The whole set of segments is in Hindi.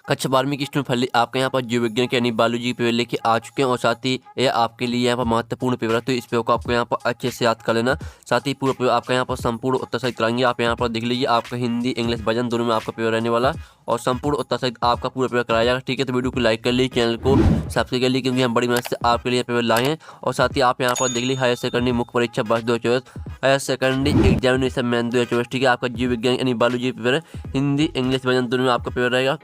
कक्षा 12वीं की स्टूडेंट फाइनली आपके यहाँ पर जीव विज्ञान के यानी बायोलॉजी के पेपर लेके आ चुके हैं और साथ ही ये आपके लिए यहाँ पर महत्वपूर्ण पेपर है, तो इस पेपर को आपको यहाँ पर अच्छे से याद कर लेना। साथ ही पूरा पेपर आपका यहाँ पर संपूर्ण उत्तर सहित कराएंगे। आप यहाँ पर देख लीजिए, आपका हिंदी इंग्लिश वर्जन दोनों में आपका पेपर रहने वाला और संपूर्ण उत्तर सहित आपका पूरा पेपर कराया जाएगा। ठीक है, तो वीडियो को लाइक कर लीजिए, चैनल को सब्सक्राइब कर लीजिए, क्योंकि हम बड़ी मेहनत से आपके लिए पेपर लाए हैं। और साथ ही आप यहाँ पर देख लीजिए, हायर सेकेंडरी मुख्य परीक्षा वर्ष 2024 हायर सेकेंडरी एग्जामिनेशन मैन 2024। ठीक है, आपका जीव विज्ञान यानी बायोलॉजी पेपर है, हिंदी इंग्लिश वर्जन दोनों में आपका पेपर रहेगा।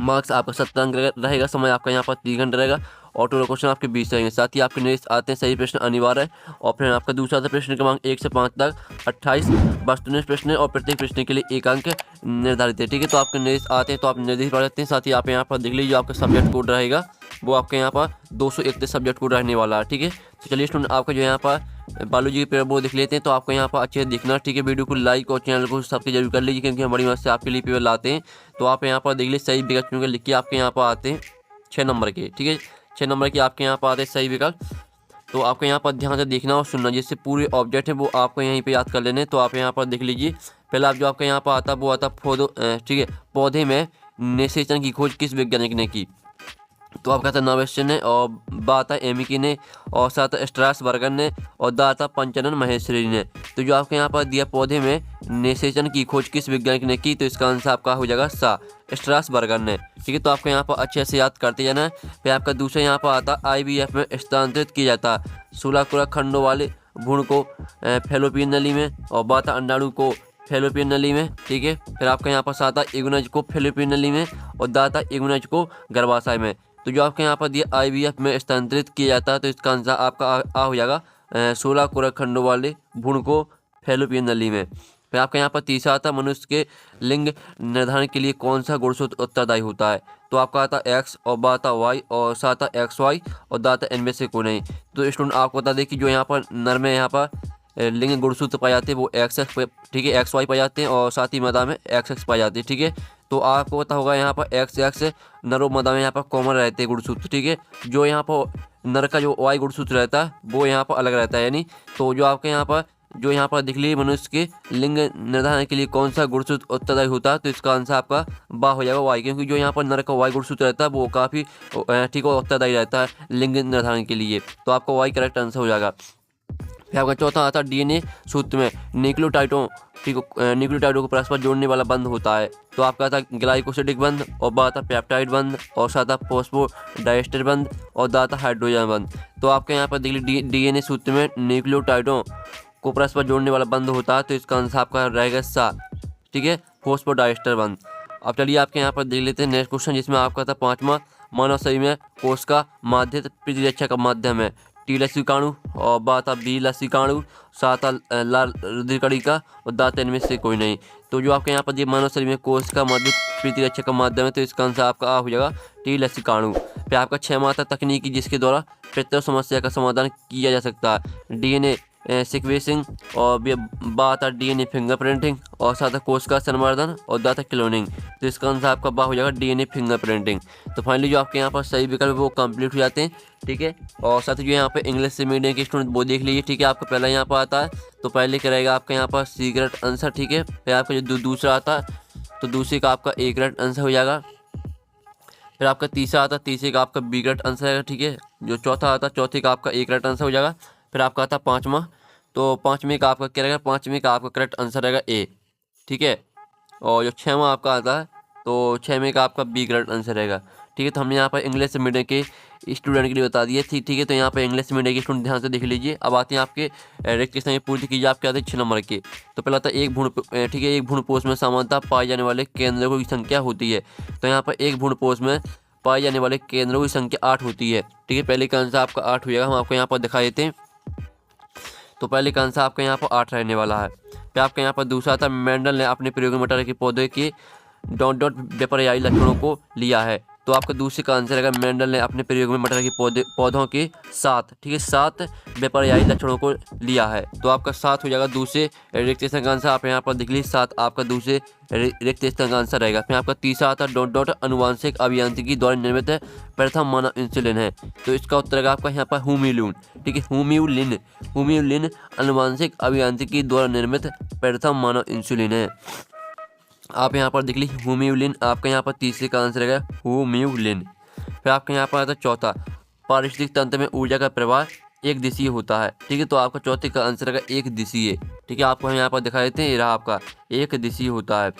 मार्क्स आपका 70 अंक रहेगा। समय आपका यहाँ पर 30 घंटे रहेगा और टोटल क्वेश्चन आपके 20 रहेंगे। साथ ही आपके नेक्स्ट आते हैं सही प्रश्न अनिवार्य है और फिर आपका दूसरा था प्रश्न क्रमांक 1 से 5 तक 28 वस्तुनिष्ठ प्रश्न है और प्रत्येक प्रश्न के लिए 1 अंक निर्धारित है। ठीक है, तो आपके नेक्स्ट आते हैं तो आप निर्देश पढ़ सकते हैं। साथ ही आप यहाँ पर देख लीजिए, आपका सब्जेक्ट कोड रहेगा वो आपके यहाँ पर 231 सब्जेक्ट कोड रहने वाला है। ठीक है, तो चलिए स्टूडेंट आपका जो यहाँ पर बायोलॉजी के पेपर वो देख लेते हैं। तो आपको यहाँ पर अच्छे से दिखना। ठीक है, वीडियो को लाइक और चैनल को सब्सक्राइब जरूर कर लीजिए, क्योंकि हम बड़ी मदद से आपके लिए पेपर लाते हैं। तो आप यहाँ पर देख लीजिए, सही विकल्प चुनकर लिख के आपके यहाँ पर आते हैं 6 नंबर के। ठीक है, 6 नंबर के आपके यहाँ पर आते हैं सही विकल्प। तो आपको यहाँ पर ध्यान से देखना और सुनना, जिससे पूरे ऑब्जेक्ट है वो आपको यहीं पे याद कर लेने। तो आप यहाँ पर देख लीजिए, पहला आप जो आपका यहाँ पर आता है वो आता ठीक है, पौधे में निषेचन की खोज किस वैज्ञानिक ने की। तो आपका था नवेशन ने और बात है एमिकी ने और साथ स्ट्रासबर्गर ने और दाता पंचनन महेश्वरी ने। तो जो आपके यहाँ पर दिया पौधे में निषेचन की खोज किस वैज्ञानिक ने की, तो इसका आंसर आपका हो जाएगा सा स्ट्रासबर्गर ने। ठीक है, तो आपको यहाँ पर अच्छे से याद करते जाना है। फिर आपका दूसरा यहाँ पर आता IVF में स्थानांतरित किया जाता है 16 खंडों वाले भ्रूण को फैलोपियन नली में और बाता अंडाणु को फैलोपियन नली में। ठीक है, फिर आपका यहाँ पर साता इग्नज को फैलोपियन नली में और दाता इग्नज को गर्भाशय में। तो जो आपके यहाँ पर दिया IVF में स्थानांतरित किया जाता है, तो इसका आंसर आपका आ हो जाएगा 16 कोरक खंडों वाले भ्रूण को फैलोपियन नली में। फिर आपका यहाँ पर तीसरा आता मनुष्य के लिंग निर्धारण के लिए कौन सा गुणसूत्र उत्तरदायी होता है। तो आपका आता X और बाता Y और साता XY और दाता इनमें से कोई नहीं। तो स्टूडेंट आपको बता दें कि जो यहाँ पर नर में यहाँ पर लिंग गुणसूत्र पाए जाते हैं वो XX, ठीक है, XY पाए जाते हैं और साथ ही मादा में XX पाए जाते हैं। ठीक है, तो आपको पता होगा यहाँ पर XX नर और मादा में यहाँ पर कॉमन रहते हैं गुणसूत्र। ठीक है, जो यहाँ पर नर का जो Y गुणसूत्र रहता है वो यहाँ पर अलग रहता है, यानी तो जो आपके यहाँ पर दिख लीजिए, मनुष्य के लिंग निर्धारण के लिए कौन सा गुणसूत्र उत्तरदायी होता है, तो इसका आंसर आपका बा हो जाएगा Y, क्योंकि जो यहाँ पर नर का Y गुणसूत्र रहता है वो काफ़ी ठीक है उत्तरदायी रहता है लिंग निर्धारण के लिए। तो आपका Y करेक्ट आंसर हो जाएगा। फिर आपका चौथा आता न्यूक्लियोटाइड सूत्र में न्यूक्लियोटाइडों न्यूक्लियोटाइडों को परस्पर जोड़ने वाला बंध होता है। तो आपका था ग्लाइकोसिडिक बंध और बा था पेप्टाइड बंध और साथ फॉस्फोडाइएस्टर बंध और दा था हाइड्रोजन बंध। तो आपके यहाँ पर देख लीजिए DNA सूत्र में न्यूक्लियोटाइडों को परस्पर जोड़ने वाला बंध होता है, तो इसका आंसर आपका रहेगा सा, ठीक है, फॉस्फोडाइएस्टर बंध। अब चलिए आपके यहाँ पर देख लेते हैं नेक्स्ट क्वेश्चन, जिसमें आपका था 5वां मानव शरीर में कोश का माध्यम प्रतिरक्षा का माध्यम है। टी लसिकाणु और बाता बी लसिकाणु साता लाल रुधिरकणिका और दाता इनमें से कोई नहीं। तो जो आपके यहाँ पर मानव शरीर में कोश का मध्य प्रतिरक्षा का माध्यम है, तो इसका आंसर आपका हो जाएगा टी लसिकाणु। फिर आपका 6वां आता तकनीकी जिसके द्वारा प्रत्येक समस्या का समाधान किया जा सकता है। DNA सिक्वेंसिंग और बात है DNA फिंगरप्रिंटिंग और साथ कोश का संवर्धन और दाता क्लोनिंग। तो इसका आंसर आपका बा हो जाएगा DNA फिंगरप्रिंटिंग। तो फाइनली जो आपके यहाँ पर सही विकल्प वो कंप्लीट हो जाते हैं। ठीक है, और साथ ही जो यहाँ पे इंग्लिश से मीडियम के स्टूडेंट वो देख लीजिए। ठीक है, आपका पहला यहाँ पर आता है तो पहले क्या रहेगा आपका यहाँ पर सी करेक्ट आंसर। ठीक है, फिर आपका जो दूसरा आता है तो दूसरे का आपका ए करेक्ट आंसर हो जाएगा। फिर आपका तीसरा आता तीसरे का आपका बी करेक्ट आंसर है। ठीक है, जो चौथा आता चौथे का आपका ए करेक्ट आंसर हो जाएगा। फिर आपका आता 5वां, तो 5वें का आपका क्या रहेगा, 5वें का आपका करेक्ट आंसर रहेगा ए। ठीक है, और जो 6वां आपका आता है तो 6वें का आपका बी करेक्ट आंसर रहेगा। ठीक है, तो हमने यहाँ पर इंग्लिश मीडियम के स्टूडेंट के लिए बता दिए। ठीक है, तो यहाँ पर इंग्लिश मीडियम के स्टूडेंट ध्यान से देख लीजिए। अब आते हैं आपके रेक्टिफिकेशन पूर्ति कीजिए आपके आते हैं 6 नंबर के। तो पहला था एक भ्रूण, ठीक है, एक भ्रूणपोष में सामान्यतः पाए जाने वाले केंद्रों की संख्या होती है। तो यहाँ पर एक भ्रूणपोष में पाए जाने वाले केंद्रों की संख्या 8 होती है। ठीक है, पहले का आंसर आपका 8 हो जाएगा। हम आपको यहाँ पर दिखा देते हैं। तो पहले का आंसर आपका यहाँ पर 8 रहने वाला है। फिर आपके यहाँ पर दूसरा था मेंडल ने अपने प्रयोग में मटर के पौधे के डॉट व्यापारी लक्षणों को लिया है। तो आपका दूसरे का आंसर है मेंडल ने अपने प्रयोग में मटर के पौधों के 7, ठीक है, 7 व्यापारी लक्षणों को लिया है। तो आपका 7 हो जाएगा दूसरे रिक्त स्थान का आंसर। आप यहाँ पर देख लीजिए 7 आपका दूसरे रिक्त स्थान का आंसर रहेगा। फिर आपका तीसरा आता डॉट अनुवांशिक अभियांत्रिकी द्वारा निर्मित प्रथम मानव इंसुलिन है। तो इसका उत्तर है आपका यहाँ पर हुम्यूलिन। ठीक है, हुम्यूलिन अनुवांशिक अभियांत्रिकी द्वारा निर्मित प्रथम मानव इंसुलिन है। आप यहाँ पर देख लीजिए ह्यूम्यूलिन, आपका यहाँ पर तीसरे का आंसर रहेगा ह्यूम्यूलिन। फिर आपका यहाँ पर आता है चौथा, पारिस्थितिक तंत्र में ऊर्जा का प्रवाह एक दिशीय होता है। ठीक है, तो आपका चौथे का आंसर रहेगा एक दिशीय। ठीक है, आपको हम यहाँ पर दिखा देते हैं, ये रहा आपका एक दिशीय होता है।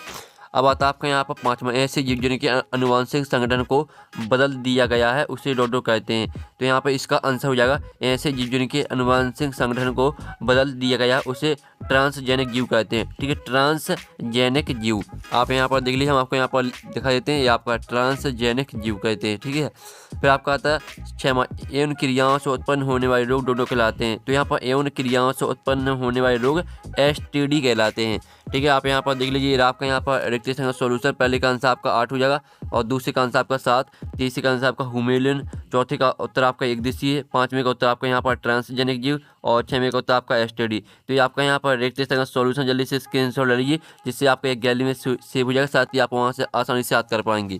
अब आता है आपका यहाँ पर पाँचवा, ऐसे जीव जिनके अनुवांशिक संगठन को बदल दिया गया है उसे डोडो कहते हैं। तो यहाँ पर इसका आंसर हो जाएगा ऐसे जीव जिनके अनुवांशिक संगठन को बदल दिया गया है उसे ट्रांसजेनिक जीव कहते हैं। ठीक है, ट्रांसजेनिक जीव। आप यहाँ पर देख लीजिए, हम आपको यहाँ पर दिखा देते हैं, ये आपका ट्रांसजेनिक जीव कहते हैं। ठीक है, फिर आपका आता है छठवां, यौन क्रियाओं से उत्पन्न होने वाले रोग डोडो कहलाते हैं। तो यहाँ पर यौन क्रियाओं से उत्पन्न होने वाले रोग STD कहलाते हैं। ठीक है, आप यहाँ पर देख लीजिए, आपका यहाँ पर रिक्त का सोल्यूशन, पहले का आंसर आपका 8 हो जाएगा और दूसरे का आंसर आपका 7, तीसरे का आंसर आपका ह्यूम्यूलिन, चौथे का उत्तर आपका एक दिशीय, पाँचवें का उत्तर आपका यहाँ पर ट्रांसजेनिक जीव और छठवें का उत्तर आपका STD। तो ये आपका यहाँ पर रिक्त का सोल्यूशन जल्दी से स्क्रीनशॉट ले लीजिए, जिससे आपका एक गैलरी में सेव हो जाएगा, साथ ही आप वहाँ से आसानी से याद कर पाएंगे।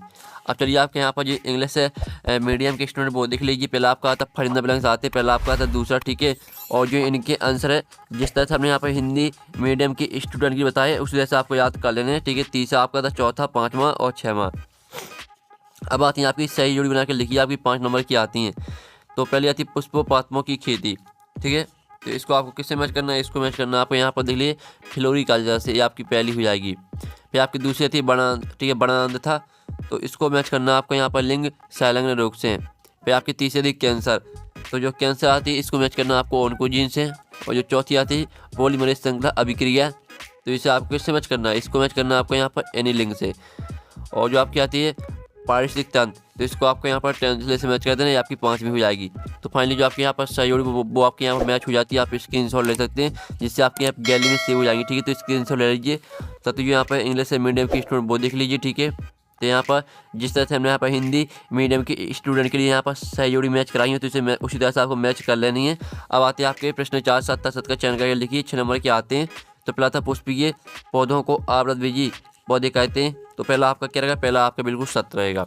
अब चलिए आपके यहाँ पर जो इंग्लिश मीडियम के स्टूडेंट वो देख लीजिए, पहला आपका आता है फरिंदा ब्लैंक्स आते, पहला आपका आता है दूसरा। ठीक है, और जो इनके आंसर है जिस तरह से हमने यहाँ पर हिंदी मीडियम के स्टूडेंट की बताए उसी तरह से आपको याद कर लेने हैं। ठीक है, तीसरा आपका था, चौथा, पाँचवा और छठवां। अब आती हैं आपकी सही जोड़ी बना के लिखिए, आपकी 5 नंबर की आती हैं। तो पहले आती है पुष्पोपात्मों की खेती। ठीक है, तो इसको आपको किससे मैच करना है, इसको मैच करना है आपको यहाँ पर देख लीजिए फ्लोरिकल्चर से, ये आपकी पहली हो जाएगी। फिर आपकी दूसरी आती है बनांद। ठीक है, बनांद था, तो इसको मैच करना है आपको यहाँ पर लिंग संलग्न रोग से। फिर आपकी तीसरी आती है कैंसर, तो जो कैंसर आती है इसको मैच करना है आपको ऑन्कोजीन से। और जो चौथी आती है पॉलीमरेज श्रृंखला अभिक्रिया, तो इसे आपको किससे मैच करना है, इसको मैच करना है आपको यहाँ पर एनीलिंग से। और जो आपकी आती है पारिस्थितिक तंत्र, तो इसको आपको यहाँ पर टेंसले से मैच कर देना, ये आपकी 5वीं हो जाएगी। तो फाइनली जो आपके यहाँ पर सही जोड़ी वो आपके यहाँ पर मैच हो जाती है। आप स्क्रीनशॉट ले सकते हैं, जिससे आपके यहाँ गैलरी में सेव हो जाएगी। ठीक है, तो स्क्रीनशॉट ले लीजिए। तो यहाँ पर इंग्लिश मीडियम के स्टूडेंट वो देख लीजिए। ठीक है, तो यहाँ पर जिस तरह से हमने यहाँ पर हिंदी मीडियम के स्टूडेंट के लिए यहाँ पर सही जोड़ी मैच कराई है, तो इसे उसी तरह से आपको मैच कर लेनी है। अब आते हैं आपके प्रश्न 4, 7 का चयन करके लिखिए, 6 नंबर के आते हैं। तो पहला था पुष्पीय पौधों को आवृतबीजी पौधे कहते हैं। तो पहला आपका क्या रहेगा, पहला आपका बिल्कुल सत्य रहेगा।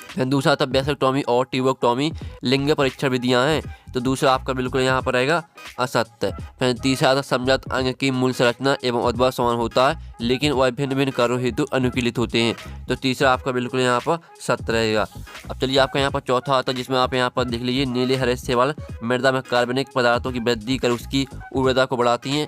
फिर दूसरा था वैसेक्टोमी और ट्यूबोक्टोमी लिंग परीक्षण विधियां हैं, तो दूसरा आपका बिल्कुल यहाँ पर रहेगा असत्य। फिर तीसरा था समझात अंग की मूल संरचना एवं उद्भव समान होता है, लेकिन वह भिन्न भिन्न कार्यों हेतु अनुकूलित होते हैं, तो तीसरा आपका बिल्कुल यहाँ पर सत्य रहेगा। अब चलिए आपका यहाँ पर चौथा आता है, जिसमें आप यहाँ पर देख लीजिए नीले हरे शैवाल मृदा में कार्बनिक पदार्थों की वृद्धि कर उसकी उर्वरता को बढ़ाती हैं,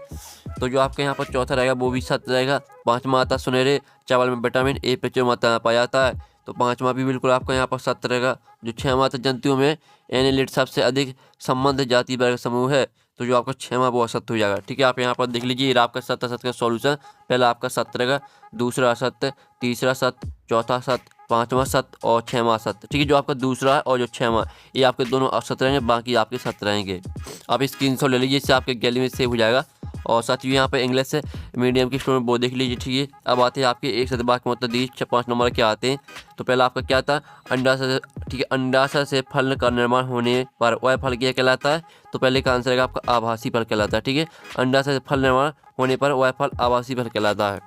तो जो आपका यहाँ पर चौथा रहेगा वो भी सत्य रहेगा। पाँचवा आता सुनहरे चावल में विटामिन ए प्रचुर मात्रा में पाया जाता है, तो पाँचवा भी बिल्कुल आपका यहाँ पर सत्य रहेगा। जो छठवां था जंतुओं में एनेलिड सबसे अधिक संबंध जाति वर्ग समूह है, तो जो आपका छठवां वो असत्य हो जाएगा। ठीक है, आप यहाँ पर देख लीजिए आपका सत्य असत्य का सॉल्यूशन, पहला आपका सत्य रहेगा, दूसरा असत्य, तीसरा सत्य, चौथा सत्य, पाँचवा सत्य और छठवां सत्य। ठीक है, जो आपका दूसरा है और जो छठवां ये आपके दोनों असत्य रहेंगे, बाकी आपके सत्य रहेंगे। आप स्क्रीनशॉट ले लीजिए, इससे आपके गैलरी में सेव हो जाएगा। और साथ ही यहाँ पर इंग्लिश मीडियम की स्टूडेंट वो देख लीजिए। ठीक है, अब आते हैं आपके एक शतभाग के मतलब 5 नंबर के आते हैं। तो पहला आपका क्या था अंडाशय। ठीक है, अंडाशय से फल का निर्माण होने पर वह फल क्या कहलाता है, तो पहले का आंसर है आपका आभासी फल कहलाता है। ठीक है, अंडाशय से फल निर्माण होने पर वह फल आभासी फल कहलाता है।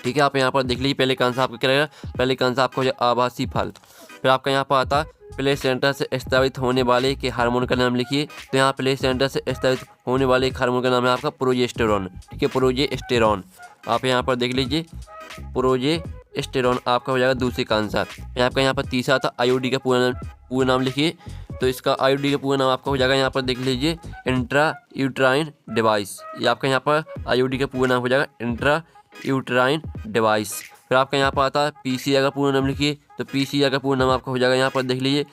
ठीक है, आप यहाँ पर देख लीजिए पहले का आंसर आपका क्या रहेगा, पहले का आंसर आपका हो जाए आभासी फल। फिर आपका यहाँ पर आता प्लेसेंटा से स्रावित होने वाले के हार्मोन का नाम लिखिए, तो यहाँ प्लेसेंटा से स्रावित होने वाले एक हार्मोन का नाम है आपका प्रोजेस्टेरॉन। ठीक है, प्रोजेस्टेरॉन। आप यहाँ पर देख लीजिए प्रोजेस्टेरॉन आपका हो जाएगा दूसरे का आंसर। आपका यहाँ पर तीसरा था आईओडी का पूरा नाम लिखिए, तो इसका आईओडी का पूरा नाम आपका हो जाएगा, यहाँ पर देख लीजिए इंट्रा यूट्राइन डिवाइस। ये आपका यहाँ पर आईओडी का पूरा नाम हो जाएगा इंट्रा यूट्राइन डिवाइस। फिर आपका यहाँ पर आता है पीसीआर का पूरा नाम लिखिए, तो पीसीआर का पूरा नाम आपका हो जाएगा, यहाँ पर देख लीजिए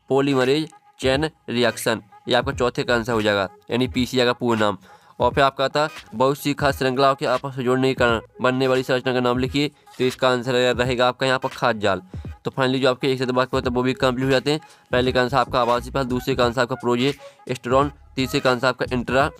पॉलीमरेज चेन रिएक्शन। ये आपका चौथे का आंसर हो जाएगा, यानी पीसीआर का पूरा नाम। और फिर आपका आता बहुत सी खास श्रृंखलाओं के आपस में जोड़ने के कारण बनने वाली संरचना का नाम लिखिए, तो इसका आंसर रहेगा आपका यहाँ पर खाद्य जाल। तो फाइनली जो आपके एक से बात होता है वो भी कंप्लीट हो जाते हैं। पहले का आंसर आपका आभासी फल, दूसरे का आंसर आपका प्रोजेस्टेरॉन, तीसरे का आंसर आपका इंट्रा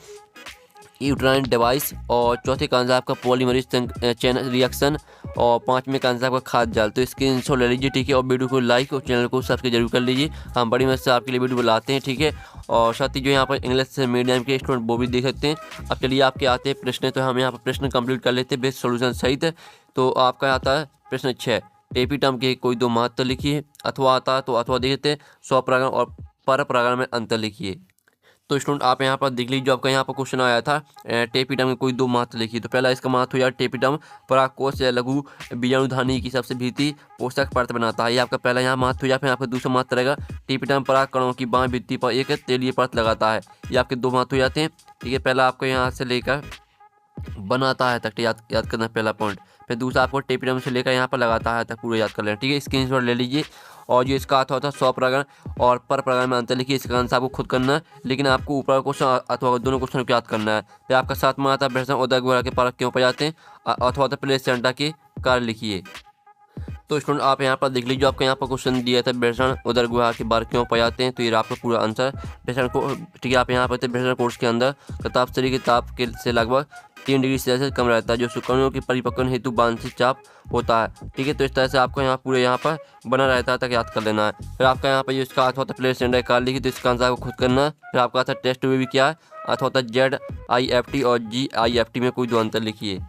यूट्राइन डिवाइस और चौथे का आंसर आपका पॉलीमरेज चेन रिएक्शन और पांचवें का आंसर आपका खाद्य जाल। तो स्क्रीनशॉट ले लीजिए। ठीक है, और वीडियो को लाइक और चैनल को सब्सक्राइब जरूर कर लीजिए, हम बड़ी मदद से आपके लिए वीडियो बनाते हैं। ठीक है, और साथ ही जो यहाँ पर इंग्लिश मीडियम के स्टूडेंट वो भी देख सकते हैं। अब चलिए आपके आते हैं प्रश्न, तो हम यहाँ पर प्रश्न कंप्लीट कर लेते हैं बेस्ट सोल्यूशन सहित। तो आपका आता है प्रश्न 6, एपिटर्म के कोई दो महत्व लिखिए। अथवा आता है तो अथवा देखते हैं, स्वपरागण और परपरागण में अंतर लिखिए। तो स्टूडेंट आप यहाँ पर देख लीजिए, जो आपका यहाँ पर क्वेश्चन आया था टेपिडम में कोई दो महत्व लिखिए। तो पहला इसका महत्व हो जाए टेपिडम परागकोश या लघु बीजाणुधानी की सबसे भीतरी पोषक परत बनाता है, ये आपका पहला यहाँ महत्व हो जाए। फिर आपका दूसरा महत्व रहेगा टेपिडम पराग कणों की बाएं भित्ति पर एक तेलीय परत लगाता है, ये आपके दो महत्व हो जाते हैं। ठीक है, पहला आपको यहाँ से लेकर बनाता है तक याद करना पहला पॉइंट। फिर दूसरा आपको टेपिडम से लेकर यहाँ पर लगाता है तक पूरा याद कर लेना। ठीक है, स्क्रीनशॉट ले लीजिए। और जो इसका अर्थ होता है स्वपरागण और पर परागण में अंतर लिखिए, इसका आंसर आपको खुद करना है, लेकिन आपको ऊपर क्वेश्चन अथवा दोनों क्वेश्चन को याद करना है। फिर आपका सातवां आता है भ्रषण उदक गुहा के परक क्यों पाए जाते हैं, अथवा प्लेसेंटा के कार्य लिखिए। तो स्टूडेंट आप यहाँ पर देख लीजिए, आपको यहाँ पर क्वेश्चन दिया था भ्रषण उदर गुहा के बार क्यों पाए जाते हैं, तो ये आपका पूरा आंसर भ्रषण को। ठीक है, आप यहाँ पर भ्रषण कोर्स के अंदर तापस्तरीय के ताप के से लगभग 3 डिग्री सेल्सियस कम रहता है, जो शुक्राणुओं की परिपक्वन हेतु बांछित चाप होता है। ठीक है, तो इस तरह से आपको यहाँ पूरे यहाँ पर बना रहता है तक याद कर लेना है। फिर आपका यहाँ पर जो इसका अर्थ होता है प्लेसेंटा का लिखिए, तो इसका आंसर आपको खुद करना है। फिर आपका आता है टेस्ट में भी क्या है, अर्थ होता है ZIFT और GIFT में कोई दो अंतर लिखिए।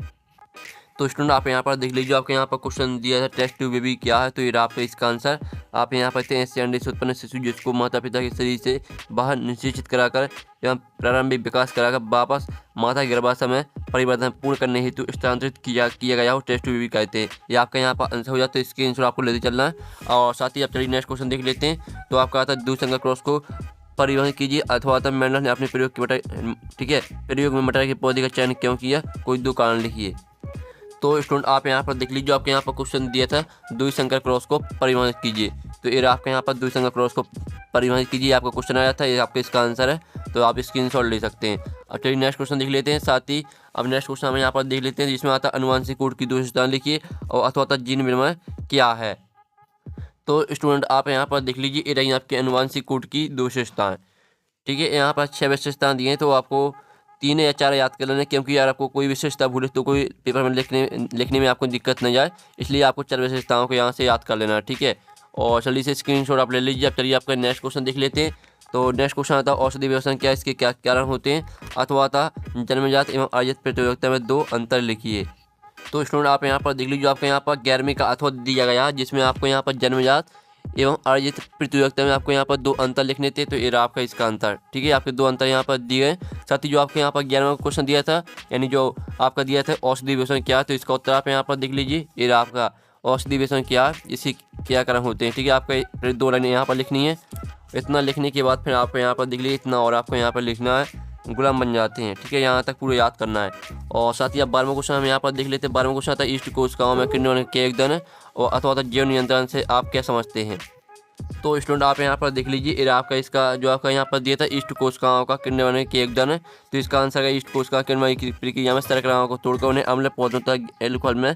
तो स्टूडेंट आप यहाँ पर देख लीजिए, आपके यहाँ पर क्वेश्चन दिया है टेस्ट ट्यूब बेबी क्या है, तो ये आपका इसका आंसर आप यहाँ पर ऐसे अंडे से उत्पन्न शिशु जिसको माता पिता के शरीर से बाहर निश्चित कराकर एवं प्रारंभिक विकास कराकर वापस माता गर्भाशय में परिवर्तन पूर्ण करने हेतु स्थानांतरित किया गया हो, टेस्ट ट्यूब बेबी कहते हैं। ये आपका यहाँ पर आंसर हो जाता है, इसके आंसर आपको लेते चलना है। और साथ ही आप चलिए नेक्स्ट क्वेश्चन देख लेते हैं। तो आपका आता है दूसरा क्रॉस को परिवहन कीजिए, अथवा मेंडल ने अपने प्रयोग की मटर, ठीक है, प्रयोग में मटर के पौधे का चयन क्यों किया, कोई दो कारण लिखिए। तो स्टूडेंट आप यहाँ पर देख लीजिए, आपके यहाँ पर क्वेश्चन दिया था द्विसंकर क्रॉस को परिवहन कीजिए, तो ये आपके यहाँ पर द्विसंकर क्रॉस को परिवहन कीजिए आपका क्वेश्चन आया था, ये आपका इसका आंसर है, तो आप स्क्रीनशॉट ले सकते हैं। अब चलिए नेक्स्ट क्वेश्चन देख लेते हैं। साथ ही अब नेक्स्ट क्वेश्चन हम यहाँ पर देख लेते हैं, जिसमें आता है अनुवांशिक कोड की दो विशेषताएं लिखिए और अथवा जीन विनिमय क्या है। तो स्टूडेंट आप यहाँ पर देख लीजिए, ये रही आपके अनुवांशिक कोड की दो विशेषताएं। ठीक है, यहाँ पर 6 विशेषताएं दी हैं, तो आपको 3 या 4 याद कर लेना, क्योंकि यार आपको कोई विशेषता भूले तो कोई पेपर में लिखने में आपको दिक्कत न जाए, इसलिए आपको 4 विशेषताओं को यहाँ से याद कर लेना। ठीक है, और जल्दी से स्क्रीनशॉट आप ले लीजिए। अब चलिए आपका नेक्स्ट क्वेश्चन देख लेते हैं। तो नेक्स्ट क्वेश्चन आता है औषधि व्यवस्था क्या, इसके क्या कारण होते हैं, अथवा जन्मजात एवं अर्जित प्रतियोगिता में दो अंतर लिखिए। तो स्टूडेंट आप यहाँ पर देख लीजिए, आपके यहाँ पर 11वीं का अथवा दिया गया, जिसमें आपको यहाँ पर जन्मजात एवं अर्जित प्रतियोगिता में आपको यहाँ पर दो अंतर लिखने थे, तो ये आपका इसका अंतर। ठीक है, आपके दो अंतर यहाँ पर दिए हैं। साथ ही जो आपके यहाँ पर 11वां क्वेश्चन दिया था, यानी जो आपका दिया था औषधि व्यसन क्या, तो इसका उत्तर आप यहाँ पर देख लीजिए, ये आपका औषधि व्यसन क्या, इसी क्या कारण होते हैं। ठीक है, आपका 2 लाइनें यहाँ पर लिखनी है। इतना लिखने के बाद फिर आपको यहाँ पर देख लीजिए इतना, और आपको यहाँ पर लिखना है गुलाम बन जाते हैं। ठीक है, यहाँ तक पूरा याद करना है। और साथ ही आप 12वां क्वेश्चन हम यहाँ पर देख लेते हैं। 12वां क्वेश्चन आता है ईस्ट कोशिकाओं में किण्वन के एक दन और अथवा जैव नियंत्रण से आप क्या समझते हैं। तो स्टूडेंट आप यहाँ पर देख लीजिए, ये आपका इसका जो आपका यहाँ पर दिया था ईस्ट कोशिकाओं का किण्वन के एक दन है, तो इसका आंसर है ईस्ट कोशिका किण्वन की प्रक्रिया में शर्कराओं को तोड़कर उन्हें अम्ल पौधों तक एल्कोहल में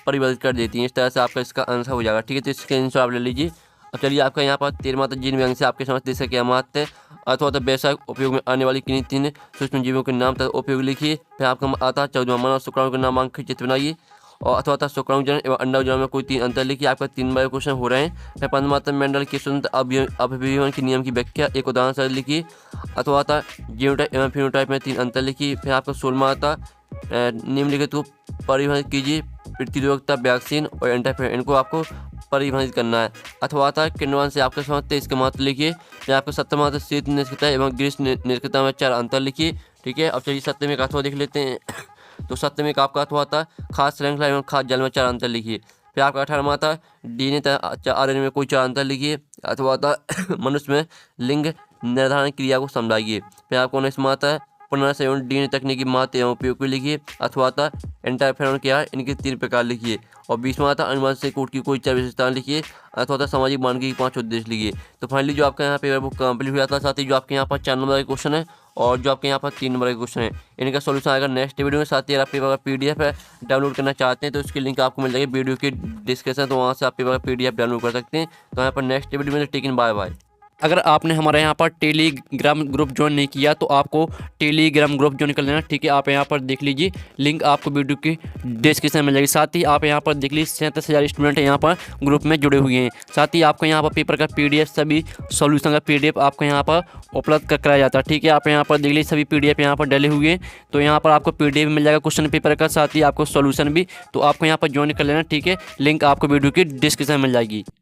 परिवर्तित कर देती हैं। इस तरह से आपका इसका आंसर हो जाएगा। ठीक है, तो इसका आंसर आप ले लीजिए। अब चलिए आपका यहाँ पर 13वां जीन व्यंग से आपके समझते इसका क्या महत्व है, अथवा वैश्विक उपयोग में आने वाली किन्हीं 3 सूक्ष्म जीवों के नाम तक उपयोग लिखिए। फिर आपका आता है 14वां मानव शुक्राणु के नामांकित चित्र बनाइए और अथवा शुक्राणु जनन एवं अंडा जनन में कोई 3 अंतर लिखिए। आपका 3 बड़े क्वेश्चन हो रहे हैं। फिर 15वां मेंडल के स्वतंत्र अभिविवन के नियम की व्याख्या एक उदाहरण से लिखिए। अथवा जीनोटाइप एवं फिनोटाइप में 3 अंतर लिखिए। फिर आपका 16वां आता निम्नलिखित को परिभाषित कीजिए, प्रतिरोधकता, वैक्सीन और एंटीफेर, इनको आपको परिभाषित करना है। अथवा किण्वन से आपके समझते इसके महत्व लिखिए। फिर आपको 17वां आता शीत निष्क्रियता एवं ग्रीष्म निष्क्रियता में 4 अंतर लिखिए। ठीक है, अब चलिए 7वें का अथवा देख लेते हैं। तो 7वें का आपका अथवा आता खास श्रृंखला एवं खास जल में 4 अंतर लिखिए। फिर आपका 18वां आता DNA RNA में कोई 4 अंतर लिखिए। अथवा मनुष्य में लिंग निर्धारण क्रिया को समझाइए। फिर आपको 19वां आता है पुनर्संयोजन DNA तकनीकी महत्व एवं उपयोग को लिखिए। अथवा एंटीफेरॉन क्या है, इनके 3 प्रकार लिखिए। और 20वां आता अनुवांशिक कोड की कोई 4 विशेषताएं लिखिए। अथवा सामाजिक मानकी के 5 उद्देश्य लिखिए। तो फाइनली जो आपका यहाँ पेपर बुक कंप्लीट हो जाता है। साथ ही जो आपके यहाँ पर 4 नंबर के क्वेश्चन है और जो आपके यहाँ पर 3 नंबर के क्वेश्चन है, इनका सोल्यूशन आएगा नेक्स्ट वीडियो में। साथ ही अगर आप पेपर का PDF है डाउनलोड करना चाहते हैं तो उसकी लिंक आपको मिल जाएगी वीडियो की डिस्क्रिप्शन, तो वहाँ से आप पेपर का PDF डाउनलोड कर सकते हैं। तो यहाँ पर नेक्स्ट वीडियो में टेकिन बाय बाय। अगर आपने हमारे यहाँ पर टेलीग्राम ग्रुप ज्वाइन नहीं किया तो आपको टेलीग्राम ग्रुप ज्वाइन कर लेना। ठीक है, आप यहाँ पर देख लीजिए, लिंक आपको वीडियो की डिस्क्रिप्शन में मिल जाएगी। साथ ही आप यहाँ पर देख लीजिए 37,000 स्टूडेंट यहाँ पर ग्रुप में जुड़े हुए हैं। साथ ही आपको यहाँ पर पेपर का PDF, सभी सॉल्यूशन का PDF आपको यहाँ पर उपलब्ध कराया जाता है। ठीक है, आप यहाँ पर देख लीजिए सभी PDF यहाँ पर डले हुए हैं, तो यहाँ पर आपको PDF मिल जाएगा क्वेश्चन पेपर का, साथ ही आपको सॉल्यूशन भी, तो आपको यहाँ पर ज्वाइन कर लेना। ठीक है, लिंक आपको वीडियो की डिस्क्रिप्शन में मिल जाएगी।